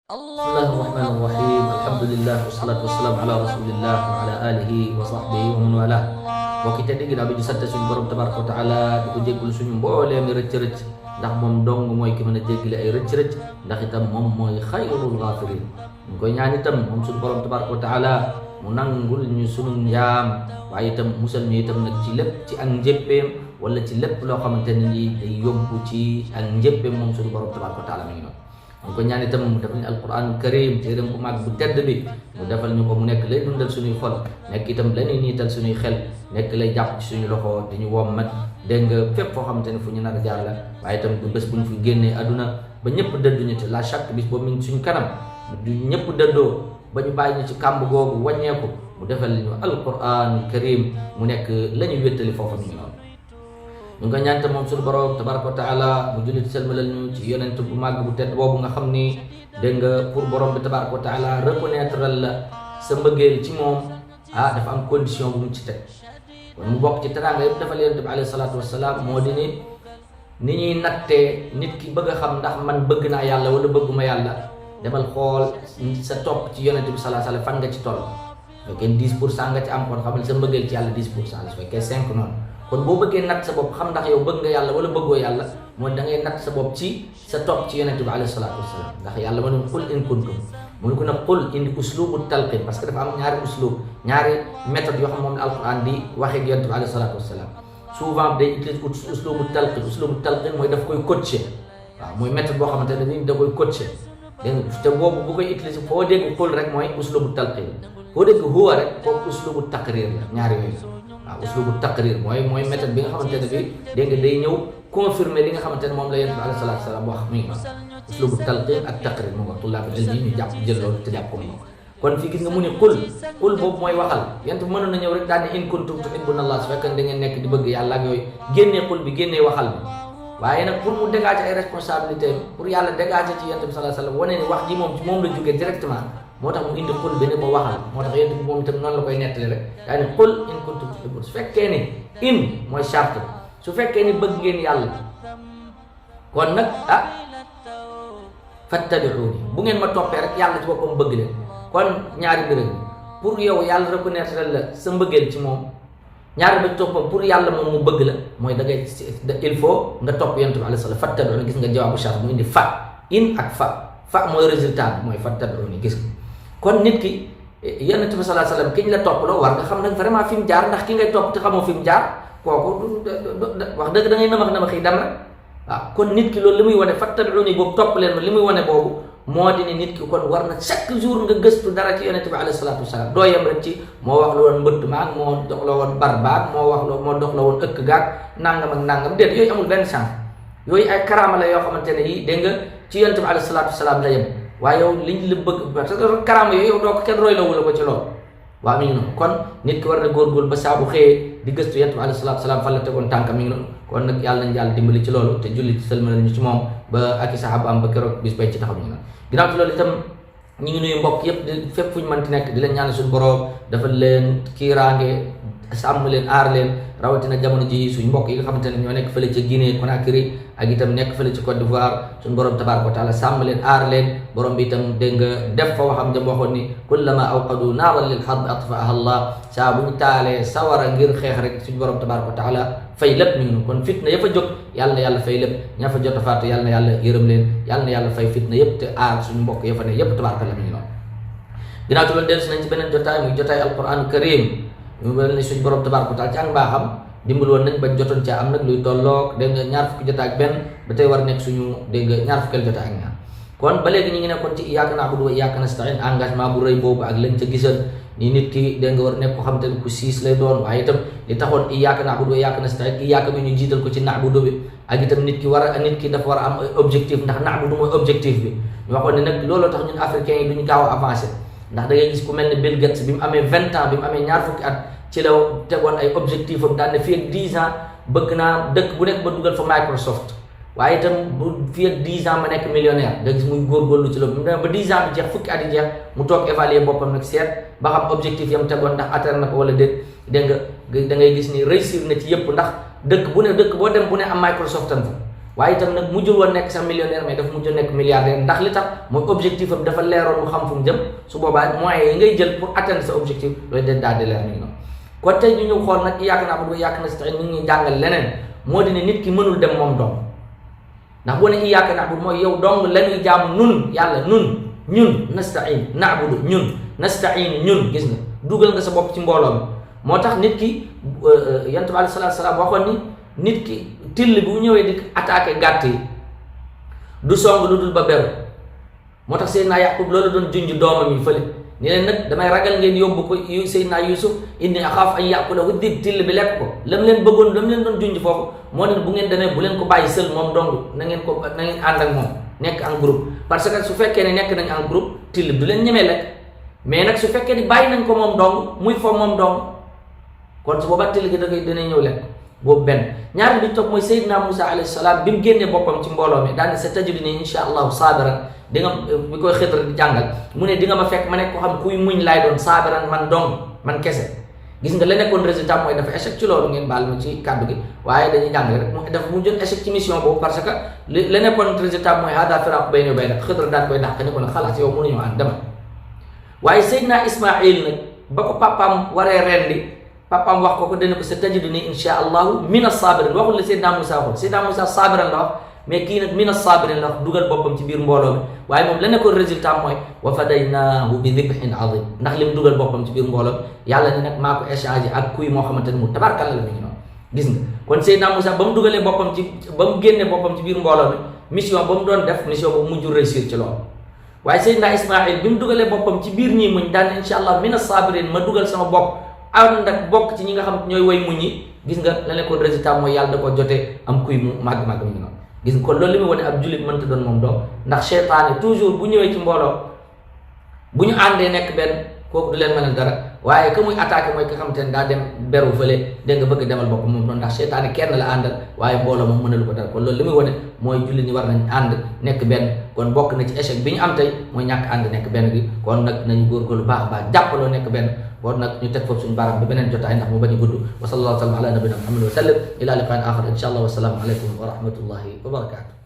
Bismillahirrahmanirrahim. Alhamdulillah wassalatu wassalamu ala Rasulillah wa ala alihi wa sahbihi wa man walah. Mbokk yi tedd ginnaaw bi di sant suñu borom tabaraka wa taala di ko jéggul suñu mbooleem rëcc-rëcc ndax moom dong mooy ki mën a jéggale ay rëcc-rëcc ndax itam moom mooy xayrul gaafirin. ñu koy ñaan itam moom suñu borom tabaraka wa taala mu nangul ñu sunu njaam waaye itam musal ñu itam nag ci lépp ci ak njëppeem wala ci lépp loo xamante ne ni day yóbbu ci ak njëppeem moom suñu borom tabaraka wa taala mi ngi noonu. ñu ko ñaan itam mu defal ñu alquran karim téeram bu mag bu tedd bi mu defal ñu ko mu nekk lay dundal suñuy xol nekk itam la ñuy niital suñuy xel nekk lay jàpp ci suñu loxo di ñu wommat dégg nga fépp foo xamante ne fu ñu nar a jaar la waaye itam du bés bu ñu fi génnee aduna ba ñëpp dëdduñu ci la chaque bis boobu mi ngi suñu kanam du ñëpp dëddoo ba ñu bàyyi ñu ci kàmb googu wàññeeku mu defal ñu alquran karim mu nekk la ñuy wéttali foofu mi ngi noonu. ñu nga ñaan moom suñu borom tabaraka wa taala mu jullit selmalal ñu ci yonent bu màgg bu tedd boobu nga xam ni dégg nga pour borom bi tabaraka wa taala reconnaître la sa mbëggeel ci moom dafa am condition bu mu ci teg kon mu bokk ci teraanga yëpp defal yonent bi alayhi salaatu wasalaam moo di ni ñuy nattee nit ki bëgg a xam ndax man bëgg naa yàlla wala bëgguma yàlla demal xool sa topp ci yonent bi sallallahu alayhi wasallam fan nga ci toll su fekkee 10% nga ci am kon xamal sa mbëggeel ci yàlla 10% la su fekkee 5 noonu kon boo bëggee natt sa bopp xam ndax yow bëgg nga yàlla wala bëggoo yàlla mooy da ngay natt sa bopp ci sa topp ci yonent bi alayhi salaatu wasalaam ndax yàlla ma ne qul in kuntum mu ne ko nag qul indi uslubu talqin parce que dafa am ñaari uslub ñaari méthode yoo xam moom la alquran di waxee ak yonent bi alayhi salaatu wasalaam souvent day utiliser uslubu talqin mooy daf koy coacher waaw mooy méthode boo xamante ne ni da koy coacher dégg nga te boobu bu koy utiliser foo dégg qul rek mooy uslubu talqin foo dégg huwa rek kooku uslubu taqrir la ñaari yooyu waaw uslubu taqrir mooy méthode bi nga xamante ne bi dégg nga day ñëw confirmer li nga xamante ne moom la yonent bi alayhi salaatu wasalaam wax mi ngi uslubu talqin ak taqrir moom wax tullaabul ilmi ñu jàpp jël loolu te jàpp ko moom kon fii gis nga mu ne qul boobu mooy waxal yonent bi mënoon na ñëw rek daal ne in kuntum tuhibbuna Allah su fekkee da ngeen nekk di bëgg yàlla ak yooyu génnee qul bi génnee waxal bi waaye nag pour mu dégager ay responsabilité pour yàlla dégager ci yonent bi sallallahu alayhi wasallam wane ni wax ji moom ci moom la jógee directement moo tax mu indi qul bi ne ko waxal moo tax yonent bi moom itam noonu la koy nettali rek daa ne qul in kuntum tuhibbun su fekkee ni in mooy charte su fekkee ni bëgg ngeen yàlla kon nag fattabi'uni bu ngeen ma toppee rek yàlla ci boppam bëgg leen kon ñaari mbir pour yow yàlla reconnaître la sa mbëggeel ci moom ñaari ba toppam pour yàlla moom mu bëgg la mooy da ngay il faut nga topp yonent bi alayhi salaam fattabi'uni gis nga jawaabu charte mu indi fa in ak fa mooy résultat bi mooy fattabi'uni gis nga kon nit ki yonent bi sallallahu alayhi wasallam ki ñu la topp loo war nga xam nag vraiment fi mu jaar ndax ki ngay topp te xamoo fi mu jaar kooku wax dëgg da ngay namax yi dem rek waaw kon nit ki loolu li muy wane fattabi'uni boobu topp leen li muy wane boobu moo di ne nit ki kon war na chaque jour nga gëstu dara ci yonent bi alayhi salaatu wasalaam doo yem rek ci moo wax la woon mbëtt maag moo dox la woon bar baag moo dox la woon ëkk gaag nangam ak nangam déet yooyu amul benn chance yooyu ay karaama la yoo xamante ne yi dégg nga ci yonent bi alayhi salaatu wasalaam la yem waaye yow liñ la bëgg parce que karaama yooyu yow doo ko kenn roy la wula ko ci loolu waaw mi ngi noonu kon nit ki war na góorgóorlu ba saa bu xëyee di gëstu yonent bi alayhi salaatu wasalaam fan la tegoon tànkam mi ngi noonu kon nag yàlla nañ yàlla dimbali ci loolu te julli ci sëlmal ñu ci moom ba ak i saxaabaam ba keroog bis bay ci taxaw ñu noonu ginnaaw ci loolu itam ñu ngi nuyu mbokk yëpp di fépp fu ñu mënti nekk di leen ñaanal suñu borom dafa leen kiiraange sàmm leen aar leen rawatina jamono ji suñu mbokk yi nga xamante ne ñoo nekk fële ca Guinée Conakry ak itam nekk fële ci Côte d'Ivoire suñu borom tabaaraka wa taala sàmm leen aar leen borom bi itam dégg nga def fa waxam jëm waxoon ni kullama awqadu naaran lil harbi atfa'aha Allah saa bu ñu taalee sawara ngir xeex rek suñu borom tabaaraka wa taala fay lépp ñu ngi kon fitna ya fa jóg yàlla na yàlla fay lépp ña fa jot a faatu yàlla na yàlla yërëm leen yàlla na yàlla fay fitna yëpp te aar suñu mbokk ya fa ne yëpp tabaaraka la mi ngi noonu ginnaaw ci loolu dellusi nañ ci beneen jotaay muy jotaay alquran karim ñu mel ni suñu borom tabaaraka wa taala ci ak mbaaxam dimbal woon nañ ba jotoon ca am nag luy tolloog dégg nga ñaar fukki jotaay ak benn ba tey war nekk suñu dégg nga ñaar fukkeel jotaay ak ñaar kon ba léegi ñu ngi nekkoon ci iyyaaka na'budu wa iyyaaka nasta'iin engagement bu rëy boobu ak lañ ca gisal ni nit ki dégg nga war nekk ko xam te ne ku siis lay doon waaye itam li taxoon iyyaaka na'budu wa iyyaaka nasta'iin iyyaaka bi ñu jiital ko ci na'budu bi ak itam nit ki dafa war a am objectif ndax na'budu mooy objectif bi ñu waxoon ne nag looloo tax ñun africains yi duñu gaaw a avancé ndax da ngay gis ku mel ne Bill Gates bi mu amee 20 ans bi mu amee ñaar fukki at ci la tegoon ay objectif am daan ne fii ak 10 ans bëgg naa dëkk bu nekk ba dugal fa Microsoft waaye itam bu fii ak 10 ans ma nekk millionnaire nga gis muy góorgóorlu ci loolu mu demee ba 10 ans bi jeex fukki at yi jeex mu toog évaluer boppam nag seet ba xam objectif yam tegoon ndax atteindre na ko wala déet dégg nga da ngay gis ni réussir na ci yëpp ndax dëkk boo dem bu ne am Microsoft am fa waaye itam nag mujjul woon nekk sax millionnaire mais dafa mujj nekk milliardaire ndax li tax mooy objectif am dafa leeroon mu xam fu mu jëm su boobaa moyens yi ngay jël pour atteindre sa objectif loolu de daal di leer mi ngi noonu kon tey ñu ñëw xool nag iyyaaka na'budu wa iyyaaka nasta'iin ñu ngi jàngal leneen moo di ne nit ki mënul dem moom dong ndax boo ne iyyaaka na'budu mooy yow dong lañuy jaamu nun yàlla ñun nasta'iin na'budu ñun nasta'iin ñun gis nga dugal nga sa bopp ci mbooloo mi moo tax nit ki yonent bi alayhi salaatu salaam waxoon ni nit ki till bu ñëwee di attaqué gàtt yi du song lu dul ba beru moo tax Seydina Yaqub loolu doon junj doomam yi fële ni leen nag damay ragal ngeen yóbbu ko Seydina Yusuf inni axaaf an ya'kulahu dib till bi lekk ko lam leen bëggoon lam leen doon junj foofu moo ne bu ngeen demee bu leen ko bàyyi seul moom dong na ngeen ànd ak moom nekk en groupe parce que su fekkee ne nekk nañ en groupe till bi du leen ñemee lekk mais nag su fekkee ni bàyyi nañ ko moom dong muy fo moom dong kon su boobaa till gi dina ñëw lekk boobu benn ñaari bi topp mooy Seydina Musa alayhi salaam bi mu génnee boppam ci mbooloo mi daal di sa tajiduni insha allahu saabiran di nga bi koy Xidr di jàngal mu ne di nga ma fekk ma nekk ko xam kuy muñ laay doon saabiran man dong man kese gis nga la nekkoon résultat mooy dafa échec ci loolu ngeen baal ma ci kàddu gi waaye dañuy jàngale rek dafa mu jot échec ci mission boobu parce que la nekkoon résultat mooy hada firaaqu bayni wa baynak Xidr daan koy dàq ni ko ne xalaat yow mënuñoo ànd demal waaye Seydina Ismaïl nag ba ko papaam waree rendi papaam wax ko dana ko sa tajiduni insha allahu min as-sabirin waxul la Seydina Moussa waxul Seydina Moussa sabiran la wax mais kii nag min as-sabirin la wax dugal boppam ci biir mbooloo mi waaye moom la nekkoon résultat mooy wa fadaynaahu bi dibhin azim ndax lim dugal boppam ci biir mbooloo mi yàlla ni nag maa ko échangé ak kuy moo xamante ni mu tabarkalla la mi ngi noonu gis nga kon Seydina Moussa ba mu dugalee boppam ci ba mu génnee boppam ci biir mbooloo mi mission ba mu doon def mission boobu mujjul réussir ci loolu waaye Seydina Ismaïl bi mu dugalee boppam ci biir ñii muñ daan insha allah min as-sabirin ma dugal sama bopp ànd ak bokk ci ñi nga xam ñooy way muñ yi gis nga la nekkoon résultat mooy yàlla da ko jotee am kuy mu màgg mi ngi noonu gis nga kon loolu li muy wane ab jullit mënta doon moom doom ndax seytaane toujours bu ñëwee ci mbooloo bu ñu àndee nekk benn kooku du leen mënal dara waaye que muy attaqué mooy ki nga xamante ne daa dem beru fële dégg nga bëgg demal boppam moom noonu ndax seytaane kenn la àndal waaye mbooloo moom mënalu ko dara kon loolu li muy wane mooy jullit ñi war nañ ànd nekk benn kon bokk na ci échec bi ñu am tey mooy ñàkk ànd nekk benn bi kon nag nañu góorgóorlu baax a baax jàppaloo nekk benn kon nag ñu teg foofu suñu baaraam ba beneen jotaay ndax mu bañ a gudd wa sallallahu ala nabina muhammad wa sallam ila liqaan axar insha allah wa salaamu aleykum wa rahmatullahi wa barakatuh